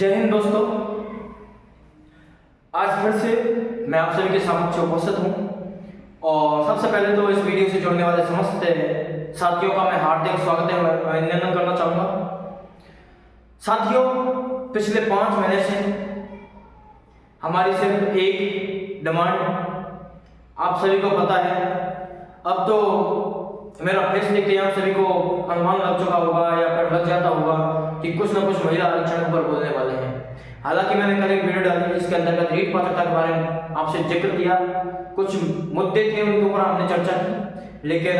जय हिंद दोस्तों। आज फिर से मैं आप सभी के समक्ष उपस्थित हूँ और सबसे पहले तो इस वीडियो से जुड़ने वाले समस्त साथियों का मैं हार्दिक स्वागत है अभिनंदन करना चाहूँगा। साथियों, पिछले 5 महीने से हमारी सिर्फ एक डिमांड, आप सभी को पता है, अब तो मेरा फेस देखते आप सभी को अनुमान लग चुका होगा या फिर लग जाता होगा कि कुछ ना कुछ महिला आरक्षण पर बोलने वाले हैं। हालांकि मैंने कल एक वीडियो डाली जिसके अंतर्गत रीट पात्रता के बारे में आपसे जिक्र किया, कुछ मुद्दे थे उनके ऊपर हमने चर्चा की, लेकिन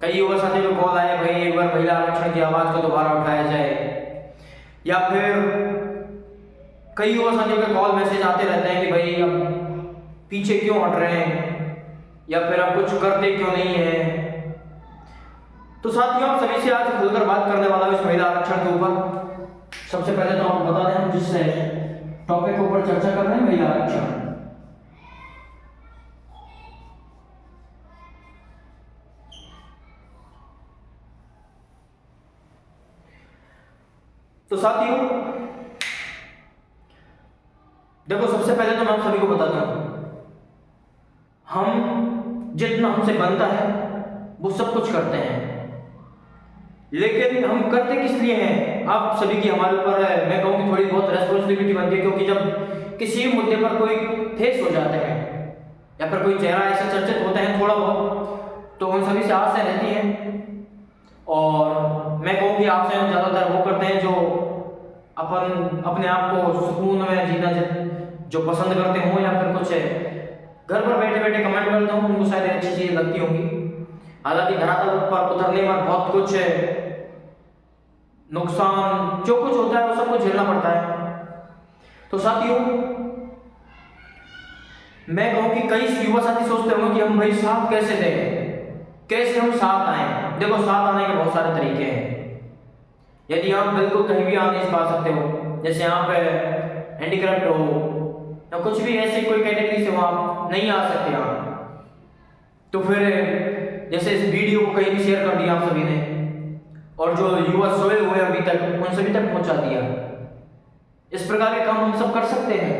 कई युवा साथी को कॉल आया, भाई एक बार महिला आरक्षण की आवाज को दोबारा उठाया जाए, या फिर कई युवा साथियों के कॉल मैसेज आते रहते हैं कि भाई अब पीछे क्यों हट रहे हैं या फिर आप कुछ करते क्यों नहीं है। तो साथियों, आप सभी से आज खुलकर बात करने वाला हूं इस महिला आरक्षण के ऊपर। सबसे पहले तो आपको बता दें हम जिस टॉपिक के ऊपर चर्चा कर रहे हैं, महिला आरक्षण। तो साथियों देखो, सबसे पहले तो मैं आप सभी को बताता हूं, हम जितना हमसे बनता है वो सब कुछ करते हैं, लेकिन हम करते किस लिए हैं आप सभी की हमारे ऊपर है, मैं कहूँ कि थोड़ी बहुत रेस्पॉन्सिबिलिटी बनती है। क्योंकि जब किसी भी मुद्दे पर कोई फेस हो जाते हैं या फिर कोई चेहरा ऐसा चर्चित होता है थोड़ा बहुत, तो उन सभी से आशा रहती है। और मैं कहूँ कि आपसे हम ज़्यादातर वो करते हैं जो अपने आप को सुकून में जीना जो पसंद करते हो, या फिर कुछ घर पर बैठे बैठे कमेंट करते हो, उनको शायद अच्छी चीज़ लगती होंगी। हालांकि धरातल पर उतरने पर बहुत कुछ नुकसान जो कुछ होता है वो सब कुछ झेलना पड़ता है। तो साथियों, मैं कहूं कि कई युवा साथी सोचते होंगे कि हम भाई साथ कैसे दें, कैसे हम साथ आए। देखो, साथ आने के बहुत सारे तरीके हैं। यदि आप बिल्कुल कहीं भी आ नहीं पा सकते हो, जैसे आप हैंडीक्राफ्ट हो या कुछ भी ऐसी कोई कैटेगरी से हो आप नहीं आ सकते आप, तो फिर जैसे इस वीडियो को कहीं भी शेयर कर दिया आप सभी ने, और जो युवा सोए हुए अभी तक उन सभी तक पहुंचा दिया। इस प्रकार के काम हम सब कर सकते हैं।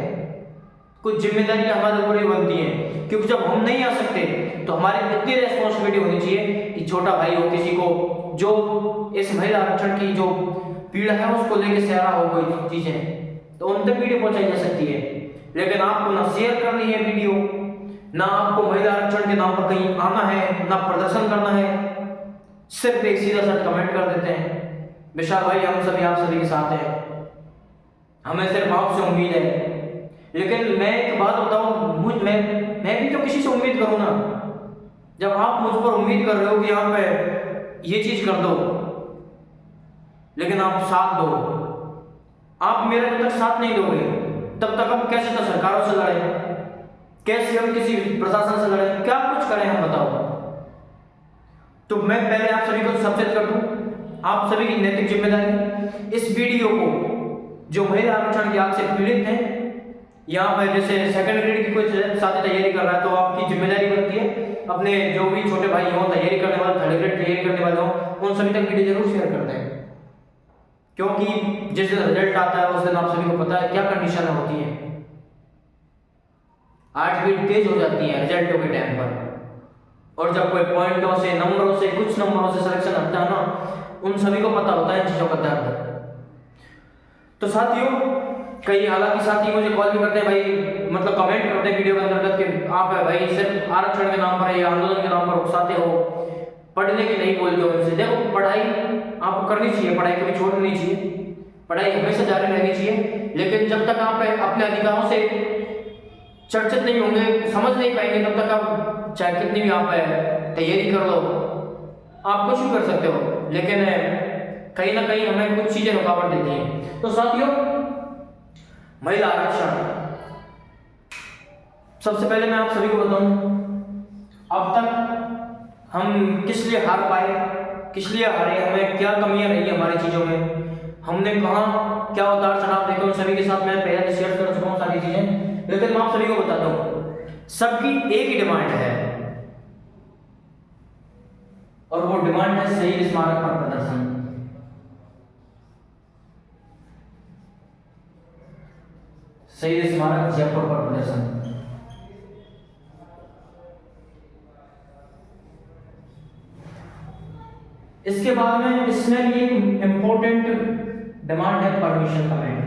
कुछ जिम्मेदारी हमारे ऊपर ही बनती है, क्योंकि जब हम नहीं आ सकते तो हमारी इतनी रेस्पॉन्सिबिलिटी होनी चाहिए कि छोटा भाई हो, किसी को जो इस महिला आरक्षण की जो पीड़ा है उसको लेके सहरा हो कोई चीजें, तो उन तक वीडियो पहुंचाई जा सकती है। लेकिन आपको ना शेयर करनी है वीडियो, ना आपको महिला आरक्षण के नाम पर कहीं आना है, ना प्रदर्शन करना है, सिर्फ एक सीधा सा कमेंट कर देते हैं, विशाल भाई हम सभी आप सभी के साथ हैं, हमें सिर्फ आपसे उम्मीद है। लेकिन मैं एक बात बताऊं, मैं भी तो किसी से उम्मीद करूं ना। जब आप मुझ पर उम्मीद कर रहे हो कि आप ये चीज कर दो, लेकिन आप साथ दो, आप मेरे जब तक साथ नहीं दोगे तब तक हम कैसे तो सरकारों से लड़े, कैसे हम किसी प्रशासन से लड़े, क्या कुछ करें हम बताओ। तो मैं पहले आप सभी को सचेत कर दूं, आप सभी की नैतिक जिम्मेदारी, इस वीडियो को जो महिला आरक्षण की आग से पीड़ित हैं, यहाँ पर जैसे सेकंड ग्रेड की कोई साथी तैयारी कर रहा है तो आपकी जिम्मेदारी बनती है अपने जो भी छोटे भाई हो, तैयारी करने वाले, थर्ड ग्रेड तैयारी करने वाले हो, उन सभी तक वीडियो जरूर शेयर करते हैं। क्योंकि जिस दिन रिजल्ट आता है उस दिन आप सभी को पता है क्या कंडीशन होती है, हार्ट बीट तेज हो जाती है रिजल्टों के टाइम पर, और जब कोई पॉइंटों से, नंबरों से, कुछ नंबरों से सिलेक्शन हटता है ना, उन सभी को पता होता है इन चीजों का दर्द। तो साथियों, कई हालांकि साथी मुझे कॉल भी करते हैं, भाई मतलब कमेंट करते हैं वीडियो के अंतर्गत कि आप भाई सिर्फ आरक्षण के नाम पर या आंदोलन के नाम पर उकसाते हो, पढ़ने की नहीं बोलते हो उनसे। देखो, पढ़ाई आपको करनी चाहिए, पढ़ाई कभी छोड़नी नहीं चाहिए, पढ़ाई हमेशा जारी रहनी चाहिए, लेकिन जब तक आप अपने अधिकारों से चर्चित नहीं होंगे, समझ नहीं पाएंगे, तब तक आप चाहे कितनी भी आप तैयारी कर लो, आप कुछ भी कर सकते हो, लेकिन कहीं ना कहीं हमें कुछ चीजें रुकावट देती हैं। तो साथियों, महिला आरक्षण, सबसे पहले मैं आप सभी को बताऊं, अब तक हम किस लिए हार पाए, किस लिए हारे, हमें क्या कमियां रही हमारी चीजों में, हमने कहाँ क्या उतार चढ़ाव देखे, उन सभी के साथ मैं पहले शेयर कर चुका हूं सारी चीजें। लेकिन मैं आप सभी को बताता हूं, सबकी एक ही डिमांड है, और वो डिमांड है शहीद स्मारक पर प्रदर्शन। शहीद स्मारक जयपुर पर प्रदर्शन। इसके बाद में इसमें भी एक इंपॉर्टेंट डिमांड है परमिशन का मैटर।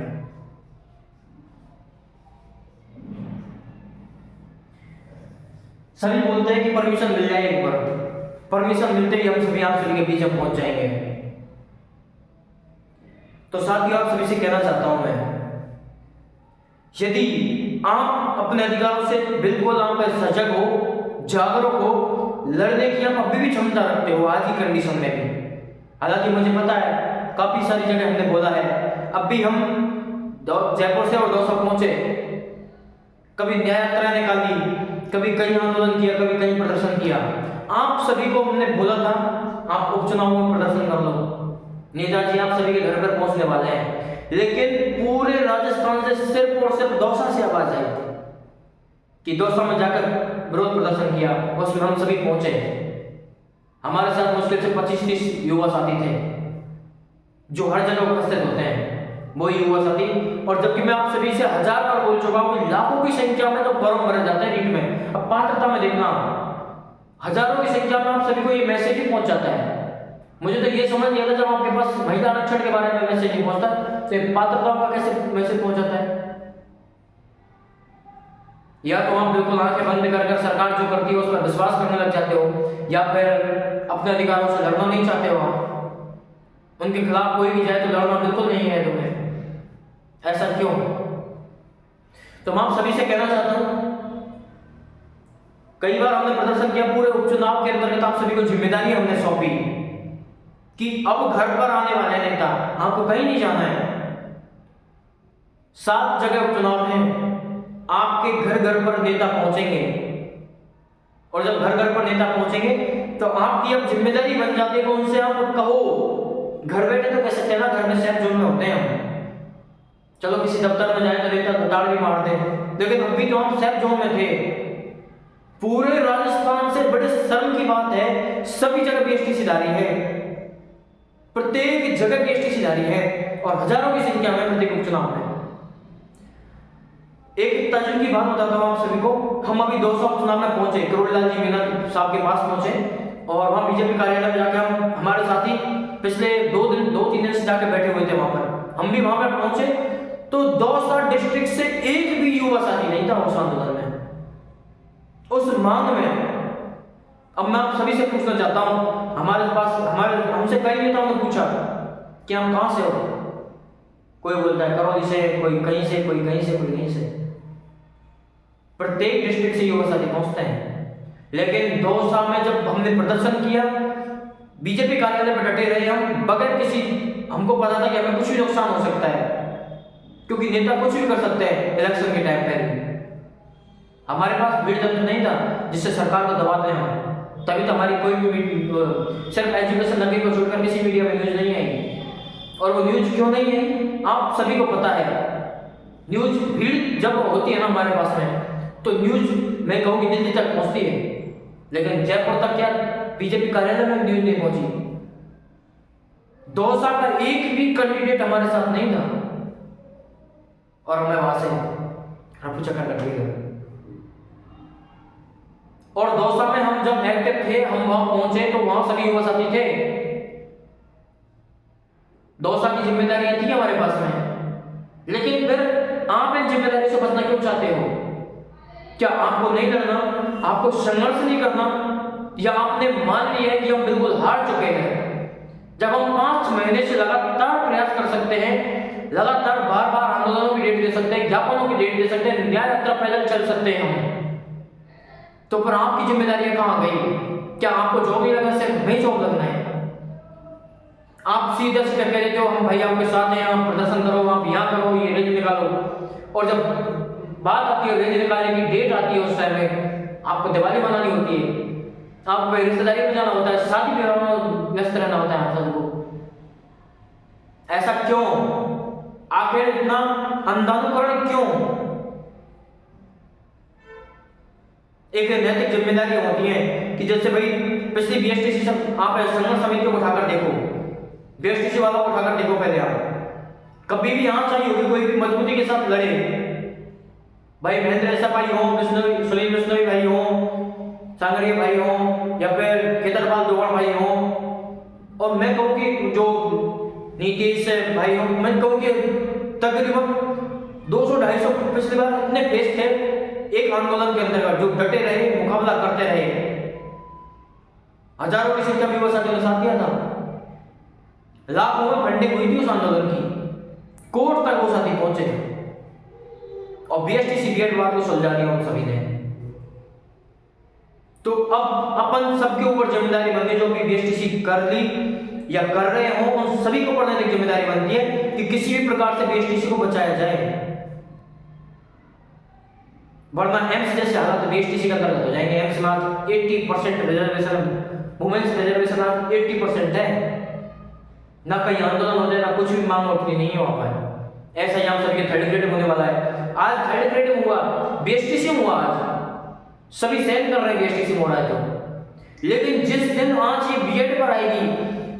सभी बोलते हैं कि परमिशन मिल जाए, एक बार परमिशन मिलते ही हम सभी आप सभी के बीच में पहुंच जाएंगे। तो साथियों आप सभी से कहना चाहता हूं मैं, यदि आप अपने अधिकारों से बिल्कुल आप सजग हो, जागरूक हो, लड़ने की आप अभी भी क्षमता रखते हो आज की कंडीशन में भी। हालांकि मुझे पता है काफी सारी जगह हमने बोला है, अब भी हम जयपुर से और दौसा पहुंचे, कभी न्याय यात्रा निकाली, कभी कहीं आंदोलन किया, कभी कहीं प्रदर्शन किया। आप सभी को हमने बोला था आप उपचुनाव में प्रदर्शन कर लो, नेताजी आप सभी के घर पर पहुंचने वाले हैं, लेकिन पूरे राजस्थान से सिर्फ और सिर्फ दौसा से आवाज आई कि दौसा में जाकर विरोध प्रदर्शन किया, उसमें हम सभी पहुंचे। हमारे साथ मुश्किल से 25-30 युवा साथी थे जो हर जगह उपस्थित होते हैं, वो युवा साथी। और जबकि मैं आप सभी से 1000 बार बोल चुका हूं कि लाखों की संख्या में तो फॉर्म भरे जाते हैं नीट में, अब पात्रता में देखना हजारों की संख्या में आप सभी को ये मैसेज ही पहुंच जाता है। मुझे तो ये समझ नहीं आता जब आपके पास महिला आरक्षण के बारे में मैसेज नहीं पहुंचता तो पात्रता का कैसे मैसेज पहुंच जाता है। या तो आप बिल्कुल आंखें बंद कर सरकार जो करती है उस पर विश्वास करने लग जाते हो, या फिर अपने अधिकारों से लड़ना नहीं चाहते हो, आप उनके खिलाफ कोई भी जाए तो लड़ना बिल्कुल नहीं है तुम्हें। ऐसा क्यों? तो मैं आप सभी से कहना चाहता हूं, कई बार हमने प्रदर्शन किया, पूरे उपचुनाव के अंतर्गत आप सभी को जिम्मेदारी हमने सौंपी कि अब घर पर आने वाले नेता, आपको कहीं नहीं जाना है, 7 जगह उपचुनाव है, आपके घर घर पर नेता पहुंचेंगे, और जब घर घर पर नेता पहुंचेंगे तो आपकी अब जिम्मेदारी बन जाती है कि उनसे आप कहो, घर बैठे तो कैसे कहना, घर में सेफ जोन में होते हैं हम, चलो किसी दफ्तर में जाए तो नेता ताड़ भी मार दे, लेकिन अभी तो हम सेफ जोन में थे। पूरे राजस्थान से बड़े शर्म की बात है, सभी जगह बीएसटीसी जारी है, प्रत्येक जगह बीएसटीसी जारी है, और हजारों की संख्या में प्रत्येक उपचुनाव में। एक ताजुब की बात बताता हूं आप सभी को, हम अभी 200 उपचुनाव में पहुंचे, करोड़लाल जी मीना साहब के पास पहुंचे, और वहां बीजेपी कार्यालय में जाकर हम हमारे साथी पिछले 2-3 दिन से जाकर बैठे हुए थे वहां पर, हम भी वहां पर पहुंचे तो दौसा डिस्ट्रिक्ट से एक भी युवा साथी नहीं था उस आंदोलन में, उस मांग में। अब मैं आप सभी से पूछना चाहता हूं, हमसे कई नेताओं ने पूछा कि हम कहां से हो, कोई बोलता है करौली से, कोई कहीं से, कोई कहीं से, कोई कहीं से, प्रत्येक डिस्ट्रिक्ट से युवा साथी पहुंचते हैं। लेकिन दौसा में जब हमने प्रदर्शन किया, बीजेपी कार्यालय पर डटे रहे हम बगैर किसी, हमको पता था कि हमें कुछ भी नुकसान हो सकता है, क्योंकि नेता कुछ भी कर सकते हैं इलेक्शन के टाइम पर। हमारे पास भीड़ तंत्र नहीं था जिससे सरकार को दबाते हैं, तभी तो हमारी कोई भी सिर्फ एजुकेशन नगरी को छोड़कर किसी मीडिया में न्यूज नहीं आई। और वो न्यूज क्यों नहीं आई आप सभी को पता है, न्यूज भीड़ जब होती है ना हमारे पास में, तो न्यूज मैं कहूँगी दिल्ली तक पहुंचती है, लेकिन जयपुर तक क्या बीजेपी कार्यालय में न्यूज नहीं पहुंची। दौसा का एक भी कैंडिडेट हमारे साथ नहीं था, और हमें वहां से रफू चक्कर लग गई। और दौसा में हम जब एक्टिव थे, हम वहां पहुंचे तो वहां सभी युवा साथी थे, दौसा की जिम्मेदारियां थी हमारे पास में। लेकिन फिर आप इन जिम्मेदारी से बचना क्यों चाहते हो? क्या आपको नहीं लड़ना, आपको संघर्ष नहीं करना, या आपने मान लिया है कि हम बिल्कुल हार चुके हैं? जब हम 5 महीने से लगातार प्रयास कर सकते हैं, लगातार बार बार आंदोलनों की डेट दे सकते हैं, ज्ञापनों की डेट दे सकते हैं, न्याय यात्रा पैदल चल सकते हैं हम, तो फिर आपकी जिम्मेदारियां कहां गई? क्या आपको जॉब नहीं लगा, सिर्फ हमें जॉब लगना है? आप सीधे सीधे कह देते हो हम भाई आपके साथ हैं, आप प्रदर्शन करो, आप यहाँ करो, ये रैली निकालो, और जब बात आती है रैली निकालने की डेट आती है उस टाइम में आपको दिवाली मनानी होती है, आपको रिश्तेदारी में जाना होता है, शादी विवाह में व्यस्त रहना होता है आप सबको। ऐसा क्यों? आखिर इतना अंधानुकरण क्यों? एक नैतिक जिम्मेदारी होती है कि जैसे भाई पिछली बीएसटीसी आप संघर्ष समिति को उठाकर देखो, बीएसटीसी वालों को उठाकर देखो, पहले आप कभी भी यहाँ चाहिए होगी कोई भी मजबूती के साथ लड़े, भाई महेंद्र ऐसा भाई हो, सुनील बिश्नोई भाई हो, सांगरिया भाई हो, या फिर केतरपाल दोवड़ भाई हो, और मैं कहूँ कि जो नीतीश भाई हो, मैं कहूँ कि तकरीबन 200-250 पिछली बार इतने पेश थे एक आंदोलन के अंदर जो डटे रहे, मुकाबला करते रहे, हजारों की संख्या में युवा साथियों ने साथ दिया था, लाखों में फंडिंग हुई थी उस आंदोलन की, कोर्ट तक वो साथी पहुंचे थे, और बीएसटीसी बीएड बात को सुलझा दिया उन सभी ने। तो अब अपन सबके ऊपर जिम्मेदारी बनती है, जो भी बीएसटीसी कर ली या कर रहे हो उन सभी को पढ़ने की जिम्मेदारी बनती है कि किसी भी प्रकार से बीएसटीसी को बचाया जाए, वरना एम्स जैसे हालत बीएसटीसी का अंतर्गत हो जाएंगे। एम्स में आज 80% रिजर्वेशन, वुमेन्स रिजर्वेशन आज 80% है, ना कहीं आंदोलन हो जाए ना कुछ भी मांग उठनी नहीं हो पाए। ऐसा ही हम सबके थर्ड ग्रेड होने वाला है, आज थर्ड ग्रेड हुआ, बीएसटीसी हुआ, आज सभी सहन कर रहे हैं बीएसटीसी हो रहा है तो, लेकिन जिस दिन आज ये बीएड पर आएगी,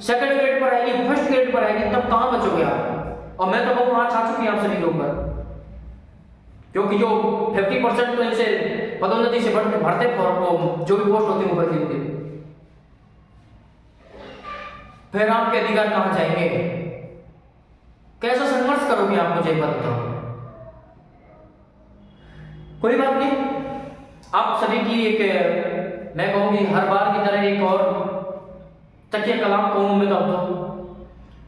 सेकंड ग्रेड पर आएगी, फर्स्ट ग्रेड पर आएगी, तब कहां बचोगे आप? और मैं तो कहूँ आज आ चुकी है आप सभी के ऊपर, क्योंकि जो 50% तो इनसे पदोन्नति से भरते जो भी पोस्ट होती है ऊपर की, फिर आपके अधिकार कहां जाएंगे? कैसा संघर्ष करोगे आप, मुझे बताओ। कोई बात नहीं, आप सभी की एक, मैं कहूँगी हर बार की तरह एक और तकिया कलाम कहूँ मैं तो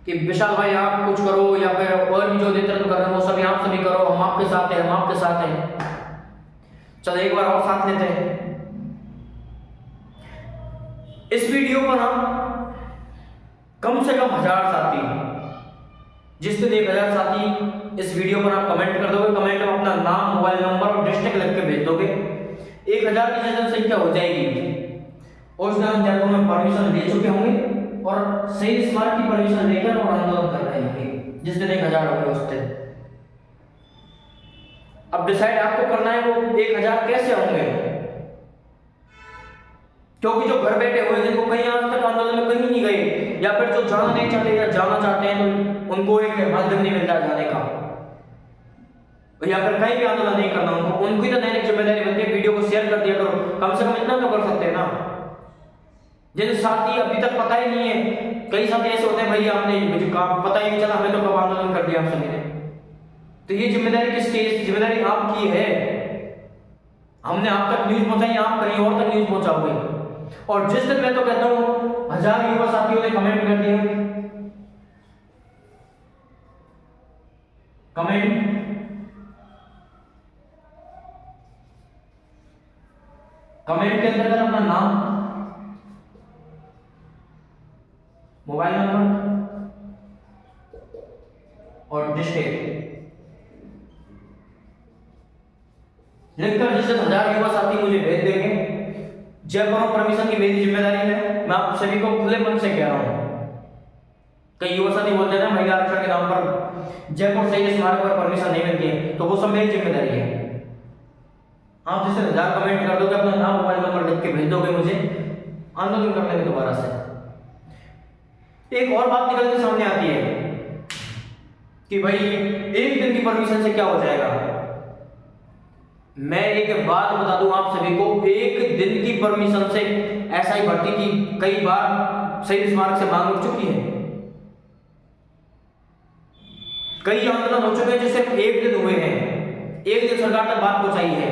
कि विशाल भाई आप कुछ करो, या फिर और भी जो नेतृत्व कर रहे हो वो सभी आप सभी करो, हम आपके साथ हैं, हम आपके साथ हैं। चलो एक बार और साथ लेते हैं। इस वीडियो पर हम कम से कम 1000 साथी, जिस दिन 1000 साथी इस वीडियो पर आप कमेंट कर दोगे, कमेंट में अपना नाम, मोबाइल नंबर और डिस्ट्रिक्ट लिख के भेज दोगे, 1000 की जनसंख्या हो जाएगी। और उस दिन हम जयपुर में परमिशन ले चुके होंगे और शहीद स्मारक की परमिशन लेकर और आंदोलन कर रहे होंगे, जिस दिन 1000 होंगे उस दिन। अब डिसाइड आपको करना है वो 1000 कैसे होंगे, क्योंकि जो घर बैठे हुए जिनको कहीं आज तक आंदोलन में कहीं नहीं गए, या फिर जो जाना नहीं चाहते या जाना चाहते हैं तो उनको एक माध्यम नहीं मिलता जाने का, या फिर कहीं भी आंदोलन नहीं करना, उनकी तो नैतिक जिम्मेदारी बनती है वीडियो को शेयर कर दिया करो, कम से कम इतना तो कर सकते हैं ना। जिन साथी अभी तक पता ही नहीं है, कई साथी ऐसे होते हैं भाई आपने मुझे पता ही नहीं चला, हमें तो कब आंदोलन कर दिया आप सभी ने, तो ये जिम्मेदारी किसकी है? जिम्मेदारी आपकी है। हमने आप तक न्यूज पहुंचाई, आप कहीं और तक न्यूज पहुंचाओगे। और जिस दिन मैं तो कहता हूं 1000 युवा साथियों ने कमेंट कर दिया, कमेंट के अंदर अपना नाम, मोबाइल नंबर और डिस्ट्रिक्ट लिखकर जिस 1000 युवा साथी मुझे भेज देंगे, जयपुर परमिशन की मेरी जिम्मेदारी है। मैं आप सभी को खुले मन से कह रहा हूं, कई युवा साथी बोलते हैं ना महिला आरक्षण के नाम पर जयपुर शहीद स्मारक पर परमिशन नहीं मिलती है, तो वो सब मेरी जिम्मेदारी है। आप जैसे 1000 कमेंट कर दोगे, अपना नाम, मोबाइल नंबर लिख के भेज दोगे मुझे, आंदोलन करने में दोबारा से। एक और बात निकल के सामने आती है कि भाई एक दिन की परमिशन से क्या हो जाएगा। मैं एक बात बता दूं आप सभी को, एक दिन की परमिशन से एसआई भर्ती की कई बार शहीद स्मारक से मांग उठ चुकी है, कई आंदोलन हो चुके हैं जो सिर्फ एक दिन हुए हैं, एक दिन सरकार तक बात पहुंचाई है।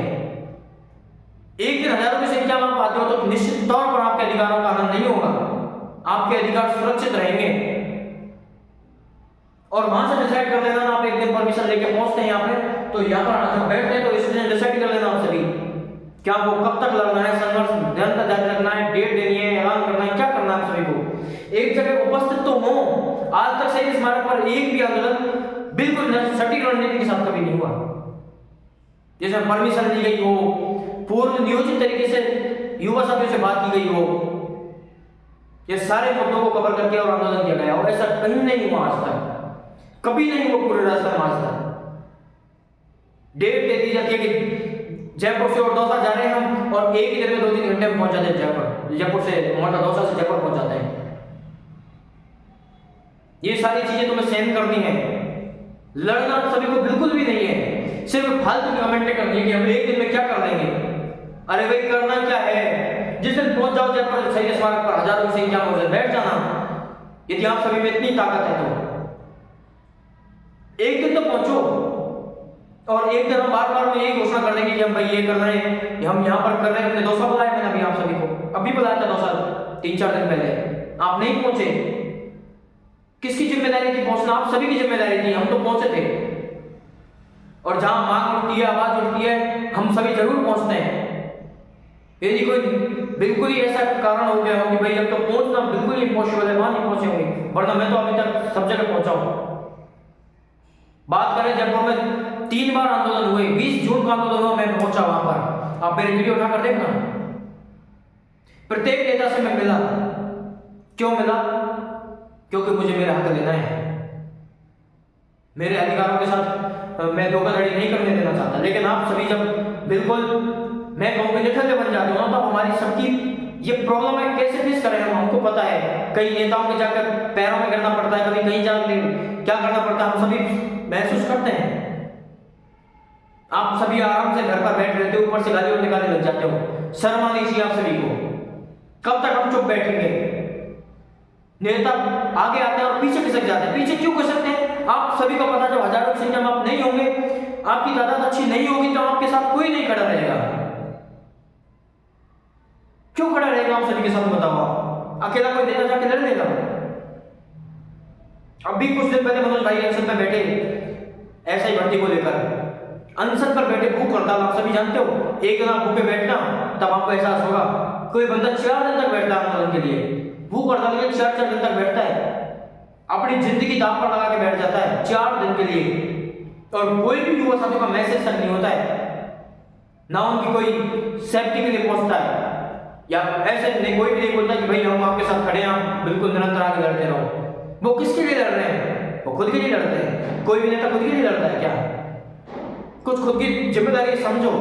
एक दिन हजारों की संख्या में आप आते हो तो निश्चित तौर पर आपके अधिकारों का आनंद नहीं होगा, आपके अधिकार सुरक्षित रहेंगे। और वहां से डिसाइड कर लेना, आप एक दिन परमिशन लेके पहुंचते हैं यहाँ पे, तो यहाँ पर जब बैठते हैं तो इस दिन डिसाइड कर लेना आप सभी क्या आपको कब तक लड़ना है, संघर्ष निरंतर जारी रखना है, डेट देनी है, ऐलान करना है, क्या करना है सभी को। एक जगह उपस्थित तो हो। आज तक शहीद स्मारक पर एक भी आंदोलन बिल्कुल सटीक रणनीति के साथ कभी नहीं हुआ, जिसमें परमिशन ली गई हो, पूर्व नियोजित तरीके से युवा साथियों से बात की गई हो, ये सारे मुद्दों को कवर करके और आंदोलन किया गया हो। ऐसा कहीं नहीं हुआ आज तक, कभी नहीं हुआ पूरे राजस्थान में आज तक। डेट दे दी जाती है कि जयपुर से और दौसा जा रहे हैं हम, और एक ही दिन में 2-3 घंटे में पहुंच जाते हैं जयपुर से, मोटा दौसा से जयपुर पहुंच जाते हैं। ये सारी चीजें तुम्हें सहन करनी है, लड़ना सभी को बिल्कुल भी नहीं है। सिर्फ फालतू की कमेंटें करनी है कि हम एक दिन में क्या कर लेंगे। अरे भाई करना क्या है, जिस दिन पहुंच जाओ जयपुर शहीद स्मारक पर हजारों की संख्या में बैठ जाना। यदि आप सभी में इतनी ताकत है तो एक दिन तो पहुंचो, और एक दिन हम बार बार में यही घोषणा कर देंगे कि हम भाई ये कर रहे हैं, हम यहाँ पर कर रहे हैं। हमने 200 बुलाया, मैंने अभी आप सभी को अभी बुलाया था 2 साल 3-4 दिन पहले, आप नहीं पहुंचे। किसकी जिम्मेदारी थी पहुंचना? आप सभी की जिम्मेदारी थी, हम तो पहुंचे थे। और जहां मांग उठती है, आवाज उठती है, हम सभी जरूर पहुंचते हैं। यदि कोई बिल्कुल ही ऐसा कारण हो गया हो कि भाई अब तो पहुंचना बिल्कुल इम्पॉसिबल है, वहां नहीं पहुंचे होंगे, वरना मैं तो अभी तक सब जगह पहुंचा हूं। बात करें जयपुर में 3 बार आंदोलन हुए, 20 जून का आंदोलन हुआ, मैं पहुंचा वहां पर, आप मेरी वीडियो उठाकर देखना। प्रत्येक नेता से मैं मिला। क्यों मिला? क्योंकि मुझे मेरा हक लेना है, मेरे अधिकारों के साथ मैं धोखाधड़ी नहीं करने देना चाहता। लेकिन आप सभी जब बिल्कुल मैं कहूँ निठल्ले बन जाते हो ना, तो हमारी सबकी ये प्रॉब्लम है, कैसे फेस करें हम? हमको पता है कई नेताओं के जाकर पैरों में गिरना पड़ता है, कभी कहीं जाकर क्या करना पड़ता है, हम सभी महसूस करते हैं। आप सभी आराम से घर पर बैठ रहते हो, ऊपर से गाली और निकालने लग जाते हो। शर्म आनी चाहिए आप सभी को। कब तक हम चुप बैठेंगे? नेता आगे आते हैं और पीछे खिसक जाते हैं। पीछे क्यों खिसकते हैं? आप सभी को पता, जब हजारों की संख्या में आप नहीं होंगे, आपकी तादाद अच्छी नहीं होगी, तो आपके साथ कोई नहीं खड़ा रहेगा। क्यों खड़ा रहेगा आप सभी के साथ? बताओ, अकेला कोई नेता जाके लड़ लेगा? अभी कुछ दिन पहले मनोज भाई अनशन पर बैठे, ऐसा ही भर्ती को लेकर अनशन पर बैठे, भूख हड़ताल, आप सभी जानते हो। एक दिन आप भूखे बैठना, तब आपको एहसास होगा। कोई बंदा 4 दिन तक बैठता है आंदोलन के लिए, भूख हड़ताल के 4-4 दिन तक बैठता है, अपनी जिंदगी दांव पर लगा के बैठ जाता है 4 दिन के लिए, और कोई भी युवा साथियों का मैसेज तक नहीं होता है, ना उनकी कोई सेफ्टी के लिए पहुंचता है, या ऐसे नहीं, कोई भी नहीं बोलता कि भाई हम आपके साथ खड़े हैं, आप बिल्कुल निरंतर आगे लड़ते रहो। वो किसके लिए लड़ रहे हैं? वो खुद के लिए लड़ते हैं। कोई भी नेता खुद के लिए लड़ता है क्या? कुछ खुद की जिम्मेदारी समझो।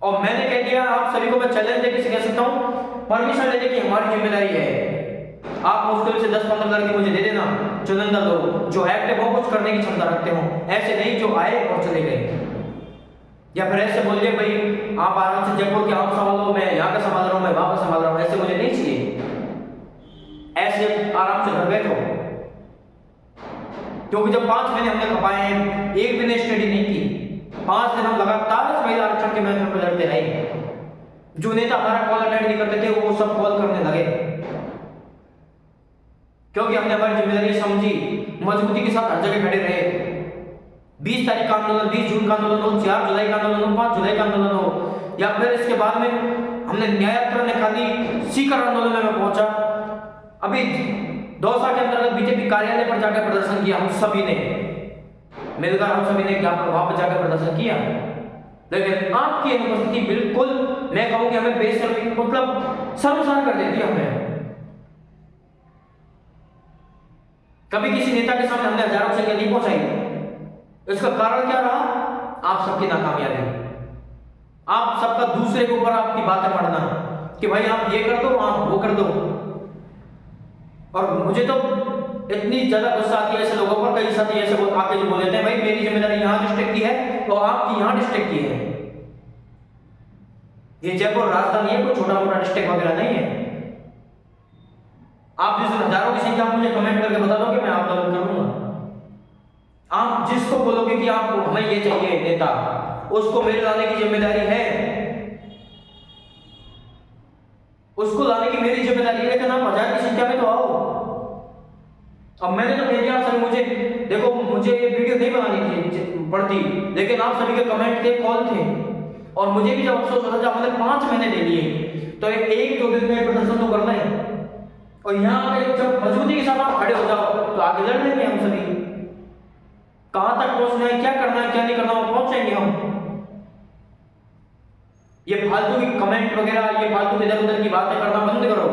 और मैंने कह दिया, आप सभी को मैं चैलेंज देके कह सकता हूं, परमिशन लेने की हमारी जिम्मेदारी है। आप मुश्किल से 10-15 लड़के मुझे दे देना, चुनिंदा लोग जो एक्टिव हो, कुछ करने की क्षमता रखते हो, ऐसे नहीं जो आए और चले गए। या फिर ऐसे बोलिए भाई आप आराम से जयपुर के आप संभालो, मैं यहाँ का संभाल रहा हूँ, मैं वहां का संभाल रहा हूँ, ऐसे मुझे नहीं चाहिए। ऐसे आराम से घर बैठो, क्योंकि जब 5 महीने हमने खपाए हैं, एक भी ने स्टडी नहीं की, 5 दिन हम लगातार इस महिला आरक्षण के मैटर पर लड़ते रहे। जो नेता हमारा कॉल अटेंड नहीं करते थे, वो सब कॉल करने लगे, क्योंकि हमने हमारी जिम्मेदारी समझी, मजबूती के साथ हर जगह खड़े रहे। 20 तारीख का आंदोलन, 20 जून का आंदोलन हो, 4 जुलाई का आंदोलन हो, 5 जुलाई का आंदोलन हो, या फिर इसके बाद में हमने न्याय यात्रा निकाली, सीकर आंदोलन में मैं पहुंचा। अभी दौसा के अंतर्गत बीजेपी कार्यालय पर जाकर प्रदर्शन किया, हम सभी ने मिलकर, हम सभी ने वहां पर जाकर प्रदर्शन किया। लेकिन आपकी अनुपस्थिति बिल्कुल, मैं कहूं कि हमें बेशर्मी, मतलब शर्मसार कर देती है हमें। कभी किसी नेता के सामने हमने हजारों संख्या नहीं पहुंचाई। इसका कारण क्या रहा? आप सबकी नाकामयाबी, आप सबका दूसरे के ऊपर आपकी बातें पढ़ना कि भाई आप ये कर दो, आप वो कर दो। और मुझे तो इतनी ज्यादा गुस्सा आती है ऐसे लोगों पर, कई साथी ऐसे आके जो बोल देते हैं भाई मेरी जिम्मेदारी यहाँ डिस्ट्रिक्ट की है तो आपकी यहाँ डिस्ट्रिक्ट की है। ये जयपुर राजधानी है, कोई छोटा मोटा डिस्ट्रिक्ट वगैरह नहीं है। आप जिस हजारों की संख्या मुझे कमेंट करके बता दो कि मैं आंदोलन करूंगा। आप जिसको बोलोगे कि आप हमें ये चाहिए नेता, उसको मेरे लाने की जिम्मेदारी है, उसको लाने की मेरी जिम्मेदारी है। लेकिन आप 1000 की संख्या में तो आओ। अब मैंने तो कह दिया सर, मुझे देखो, मुझे ये वीडियो नहीं बनानी थी पड़ती, लेकिन आप सभी के कमेंट थे, कॉल थे, और मुझे भी जब अफसोस होता जब हमने 5 महीने ले लिए, तो 1-2 दिन में प्रदर्शन तो करना है। और यहाँ पे जब मजबूती के साथ आप खड़े हो जाओ तो आगे लड़ लेंगे हम सभी। कहां तक पहुंचना है, क्या करना है, क्या नहीं करना, वो पहुंच जाएंगे हम। ये फालतू की कमेंट वगैरह, ये फालतू इधर उधर की बातें करना बंद करो,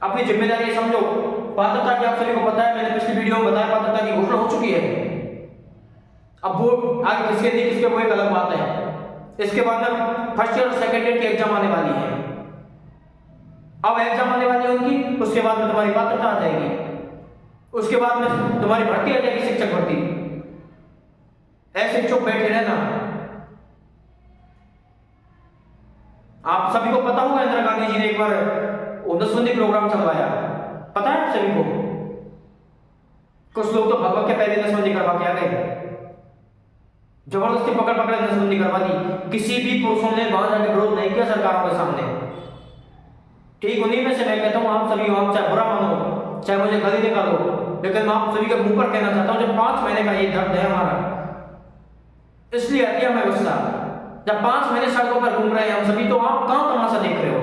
अपनी जिम्मेदारी समझो। पात्रता की आप सभी को पता है, मैंने पिछली वीडियो में बताया, पात्रता की घोषणा हो चुकी है। अब वो आगे किसके नहीं किसके, वो एक अलग बात है। इसके बाद में फर्स्ट ईयर और सेकेंड ईयर की एग्जाम आने वाली है। अब एग्जाम आने वाली है उनकी, उसके बाद में तुम्हारी पात्रता आ जाएगी, उसके बाद में तुम्हारी भर्ती आ जाएगी, शिक्षक भर्ती। ऐसे चुप बैठे रहना। आप सभी को पता होगा इंदिरा गांधी जी ने एक बार नसबंदी प्रोग्राम चलवाया, पता है आप सभी को? कुछ लोग तो भाग के पहले नसबंदी करवा के आ गए, जबरदस्ती पकड़ पकड़ नसबंदी करवा दी। किसी भी पुरुषों ने वहां जाकर विरोध नहीं किया सरकारों के सामने। ठीक उन्हीं में से मैं कहता हूं, आप सभी आप चाहे बुरा मानो चाहे मुझे गाली निकालो, लेकिन मैं आप सभी के मुंह पर कहना चाहता हूं, जब 5 महीने का ये दर्द है हमारा, इसलिए आती है हमें गुस्सा। जब 5 महीने सड़कों पर घूम रहे हैं हम सभी, तो आप कहां तमाशा देख रहे हो?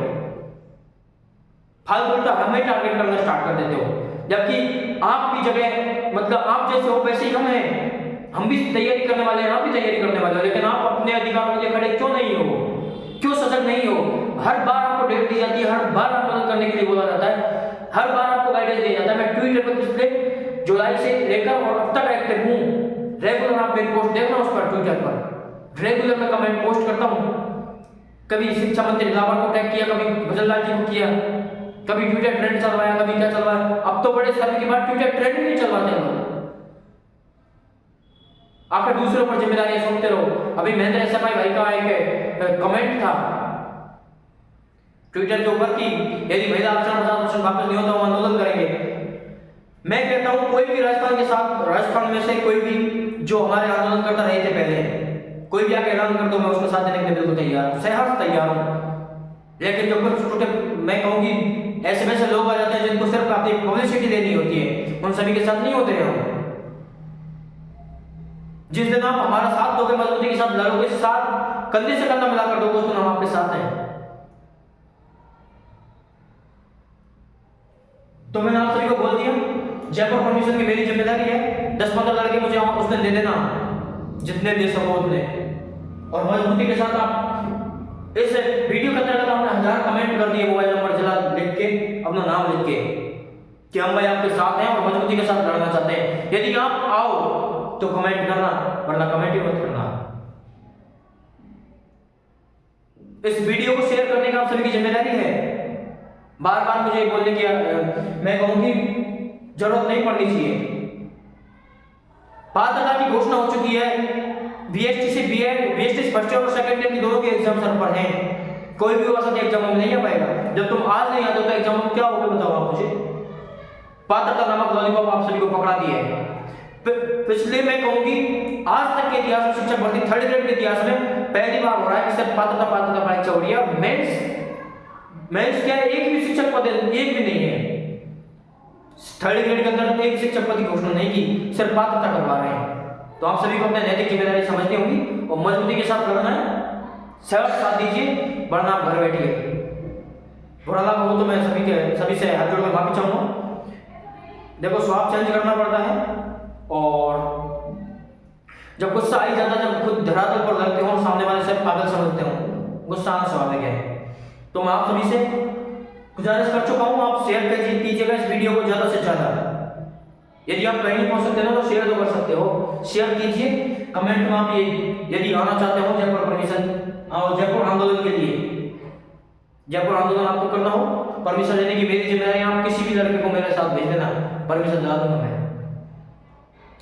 फालतू उल्टा हमें टारगेट करना स्टार्ट कर देते हो, जबकि आपकी जगह मतलब आप जैसे हो वैसे ही हम हैं। हम भी तैयारी करने वाले हैं, आप भी तैयारी करने वाले हो, लेकिन आप अपने अधिकारों के लिए खड़े क्यों नहीं हो? क्यों सजग नहीं हो? हर बार आपको डेट दी जाती है, हर बार आंदोलन करने के लिए बोला जाता है, हर बार आपको गाइडेंस दिया जाता है। मैं ट्विटर पर पिछले जुलाई से लेकर और अब तक एक्टिव हूँ, रेगुलर आप मेरी पोस्ट देखना उस पर, ट्विटर पर रेगुलर मैं कमेंट पोस्ट करता हूँ। कभी शिक्षा मंत्री लावर को टैग किया, कभी भजनलाल जी को किया, कभी ट्विटर ट्रेंड चलवाया, कभी क्या चलवाया। अब तो बड़े समय के बाद ट्विटर ट्रेंड नहीं चलवाते हैं, आखिर दूसरों पर जिम्मेदारियां सौंपते रहो। अभी महेंद्र एसएफआई भाई का एक कमेंट था ट्विटर के ऊपर कि यदि महिला आरक्षण वापस नहीं होता तो हम आंदोलन करेंगे। मैं कहता हूं कोई भी राजस्थान में से कोई भी जो हमारे आंदोलन करता रहे थे पहले, कोई भी आके ऐलान कर दो, मैं उसको साथ देने के लिए बिल्कुल तैयार हूं, सहर्ष तैयार हूं। लेकिन जो कुछ छोटे मैं कहूंगी ऐसे वैसे लोग आ जाते हैं जिनको सिर्फ अपनी पब्लिसिटी देनी होती है, उन सभी के साथ नहीं होते हैं हम। जिस दिन आप हमारा साथ दोगे, मजबूती के साथ लड़ोगे, साथ कंधे से कंधा मिलाकर दोगे, उस दिन हम आपके साथ हैं। तो मैंने आप सभी को बोल दिया, जयपुर परमिशन की मेरी जिम्मेदारी है। 10-15 लड़के मुझे उस दिन दे देना, जितने दे सको उतने, और मजबूती के साथ आप इस वीडियो के अंदर हमने 1000 कमेंट कर दिए, मोबाइल नंबर जिला लिख के, अपना नाम लिख के, कि हम भाई आपके साथ हैं और मजबूती के साथ लड़ना चाहते हैं। यदि आप आओ तो कमेंट करना, वरना कमेंट ही मत करना। इस वीडियो को शेयर करने का आप सभी की जिम्मेदारी है। बार बार मुझे बोलने की मैं कहूंगी जरूरत नहीं पड़नी चाहिए। पात्रता की घोषणा हो चुकी है, बीएसटी से बीएड, बीएसटी फर्स्ट ईयर और सेकंड ईयर की दोनों के एग्जाम सर पर हैं। कोई भी वसत एग्जाम में नहीं आ पाएगा। जब तुम आज नहीं आते तो एग्जाम में क्या होगा बताओ आप मुझे। पात्रता नामक लॉलीपॉप आप सभी को पकड़ा दिया है। पिछले मैं कहूंगी आज तक के इतिहास में शिक्षक भर्ती 3rd ग्रेड के इतिहास में पहली बार हो रहा है कि सिर्फ पात्रता परीक्षा हो रही है। मेंस क्या है, एक भी शिक्षक पद एक भी नहीं है। 3rd ग्रेड के अंदर एक शिक्षक पद की घोषणा नहीं की, सिर्फ पात्रता करवा रहे हैं। तो आप सभी को अपनी नैतिक जिम्मेदारी समझनी होगी और मजबूती के साथ लड़ना है। साथ दीजिए, वरना आप घर बैठिए। बुरा लगा हो तो मैं सभी से हाथ जोड़कर माफी चाहूंगा। देखो स्वभाव चेंज करना पड़ता है, और जब गुस्सा आ ही जाता है, जब खुद धरातल पर लगते हो और सामने वाले से पागल समझते हो, गुस्सा आना स्वाभाविक है। तो मैं आप सभी से गुजारिश कर चुका हूं, आप शेयर कीजिएगा इस वीडियो को ज्यादा से ज्यादा। यदि आप कहीं नहीं पहुंच सकते ना तो शेयर तो कर सकते हो, शेयर कीजिए। कमेंट में आप ये यदि आना चाहते हो जयपुर परमिशन और जयपुर आंदोलन के लिए, जयपुर आंदोलन आपको करना हो, परमिशन लेने की मेरी जिम्मेदारी। आप किसी भी लड़के को मेरे साथ भेज देना, परमिशन दिला दूंगा मैं।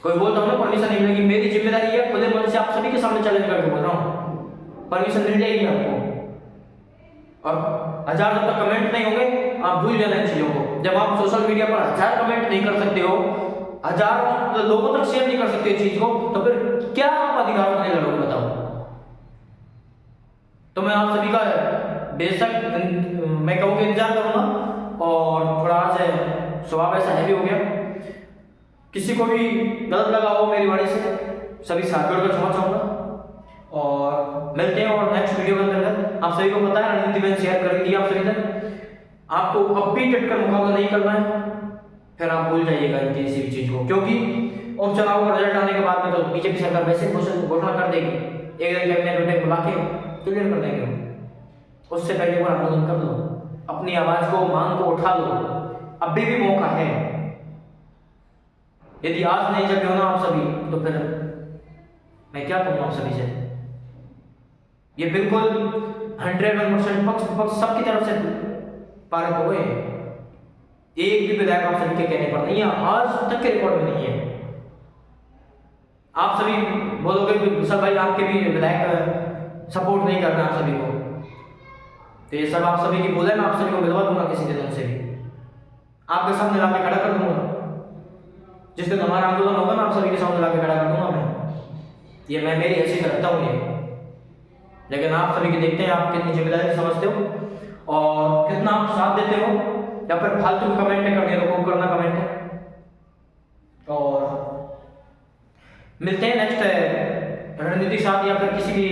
कोई बोलता हूं ना परमिशन नहीं मिलेगी, मेरी जिम्मेदारी है, खुले मन से आप सभी के सामने चैलेंज करके बोल रहा हूं, परमिशन मिल जाएगी आपको। और 1000 जब तक कमेंट नहीं होंगे आप भूल जाना इन चीजों को। जब आप सोशल मीडिया पर 1000 कमेंट नहीं कर सकते हो, 1000 लोगों तक शेयर नहीं कर सकते चीज को, तो फिर क्या आप अधिकारों के लिए लड़ोगे बताओ। तो मैं आप सभी का बेशक मैं कहूँगा इंतजार करूंगा। और थोड़ा आज स्वभाव ऐसा हैवी हो गया, किसी को भी गलत लगा हो मेरी वाणी से, सभी से हाथ जोड़कर क्षमा चाहूंगा। और मिलते हैं और नेक्स्ट वीडियो के अंदर। आप सभी को पता है रणनीति मैंने शेयर कर दी आप सभी तक। आपको अब भी डट कर मुकाबला नहीं करना है, फिर आप भूल जाइएगा किसी भी चीज को, क्योंकि उपचुनाव का रिजल्ट आने के बाद में तो बीजेपी सरकार वैसे घोषणा कर देगी, एक दिन कैबिनेट मीटिंग बुला के क्लियर कर देंगे। उससे पहले वो आंदोलन कर लो, अपनी आवाज को मांग को उठा लो, अभी भी मौका है। यदि आज नहीं जगे हो ना आप सभी, तो फिर मैं क्या कहूँ आप सभी से। ये बिल्कुल 101% पक्ष सबकी तरफ से पारित हो गए। एक भी विधायक आप सभी के कहने पर नहीं है, आज तक के रिकॉर्ड में नहीं है। आप सभी बोलोगे कि सर भाई आपके भी विधायक सपोर्ट नहीं करना आप सभी को, तो ये सब आप सभी की बोले, मैं आप सभी को मिलवा दूंगा किसी दिन उनसे भी, आपके सामने ला के खड़ा कर दूंगा। जिस दिन हमारा आंदोलन होगा ना, आप सभी के सामने ला के खड़ा कर दूंगा मैं। ये मैं मेरी हैसियत रखता हूँ ये, लेकिन आप सभी के देखते हैं आप कितनी जिम्मेदारी समझते हो और कितना आप साथ देते हो, या फिर फालतू कमेंट करने को करना कमेंट। और मिलते हैं नेक्स्ट रणनीति साथ या फिर किसी भी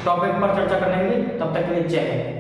टॉपिक पर चर्चा करने के लिए, तब तक के लिए जय हिंद।